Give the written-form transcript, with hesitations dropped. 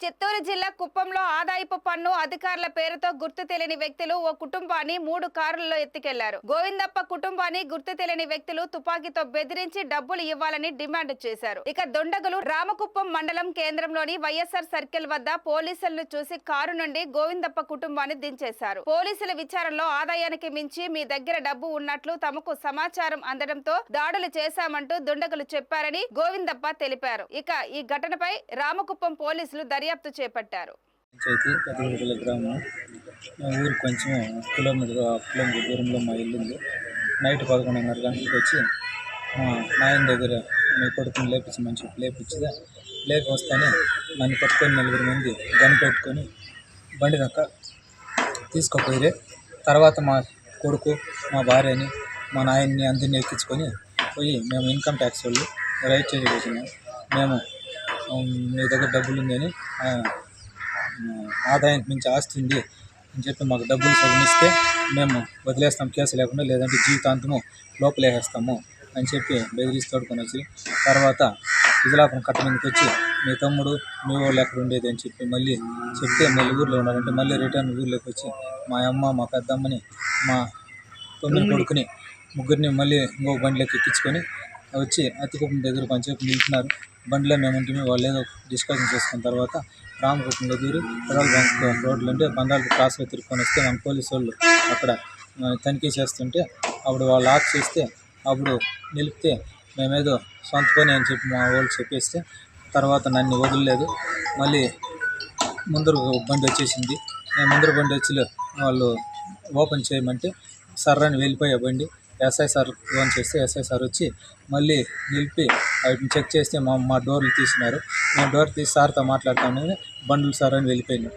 చిత్తూరు జిల్లా కుప్పంలో ఆదాయపు పన్ను అధికారుల పేరుతో గుర్తు తెలియని వ్యక్తులు ఓ కుటుంబాన్ని 3 కారుల్లో ఎత్తుకెళ్లారు. గోవిందప్ప కుటుంబాన్ని గుర్తు తెలియని వ్యక్తులు తుపాకీతో బెదిరించి డబ్బులు ఇవ్వాలని డిమాండ్ చేశారు. ఇక దొండగలు రామకుప్పం మండలం కేంద్రంలోని వైఎస్ఆర్ సర్కిల్ వద్ద పోలీసులను చూసి కారు నుండి గోవిందప్ప కుటుంబాన్ని దించేశారు. పోలీసుల విచారణలో ఆదాయానికి మించి మీ దగ్గర డబ్బు ఉన్నట్లు తమకు సమాచారం అందడంతో దాడులు చేశామంటూ దొండగలు చెప్పారని గోవిందప్ప తెలిపారు. ఇక ఈ ఘటనపై రామకుప్పం పోలీసులు దర్యాప్తు చేపట్టారు. గ్రామం ఊరు కొంచెం కిలోమీటర్ దూరంలో మా ఇల్లు ఉంది. నైట్ 11:30 గంటలకు వచ్చి నాయన దగ్గర మీ కొడుకుని లేపించమని చెప్పి లేపి వస్తానే నన్ను పట్టుకొని 4 మంది గన్ పెట్టుకొని బండి దాకా తీసుకుపోయి తర్వాత మా కొడుకు మా భార్యని మా నాయన్ని అందరినీ ఎక్కించుకొని పోయి మేము ఇన్కమ్ ట్యాక్స్ వాళ్ళు రైట్ చేయబోతున్నాం. మేము మీ దగ్గర డబ్బులు ఉందని ఆదాయానికి మించి ఆస్తి ఉంది అని చెప్పి మాకు డబ్బులు సగమిస్తే మేము వదిలేస్తాం కేసు లేకుండా, లేదంటే జీవితాంతము లోపలేసేస్తాము అని చెప్పి బెదిరిసి తోడుకొని వచ్చి తర్వాత విజలాపురం కట్ట మీదకి వచ్చి మీ తమ్ముడు మీ వాళ్ళు ఎక్కడ ఉండేది అని చెప్పి మళ్ళీ చెప్తే మళ్ళీ ఊర్లో ఉన్నారంటే మళ్ళీ రిటర్న్ ఊర్లోకి వచ్చి మా అమ్మ మా పెద్దమ్మని మా తొమ్మిది కొడుకుని ముగ్గురిని మళ్ళీ ఇంకో బండిలోకి ఎక్కించుకొని వచ్చి అతికుప్పం దగ్గర కొంచెంసేపు నిలిపినారు. బండిలో మేము ఉంటుంది వాళ్ళు ఏదో డిస్కషన్ చేసుకున్న తర్వాత రామకుప్పంలో దూరి పెట్రోల్ బంక్ రోడ్లు అంటే బంగాళపు క్రాస్లో తిరుక్కొని వస్తే మన పోలీసు వాళ్ళు అక్కడ తనిఖీ చేస్తుంటే అప్పుడు వాళ్ళు ఆఫ్ చేస్తే అప్పుడు నిలిపితే మేమేదో సొంత పని అని చెప్పి మా వాళ్ళు చెప్పేస్తే తర్వాత నన్ను వదిలేదు. మళ్ళీ ముందర బండి వచ్చేసింది. ముందర బండి వచ్చి వాళ్ళు ఓపెన్ చేయమంటే సర్రని వెళ్ళిపోయే బండి ఎస్ఐ సార్ ఫోన్ చేస్తే ఎస్ఐ సార్ వచ్చి మళ్ళీ నిలిపి వాటిని చెక్ చేస్తే మా డోర్లు తీసినారు. మేము డోర్ తీసి సార్తో మాట్లాడతామని బండ్లు సార్ అని వెళ్ళిపోయినాం.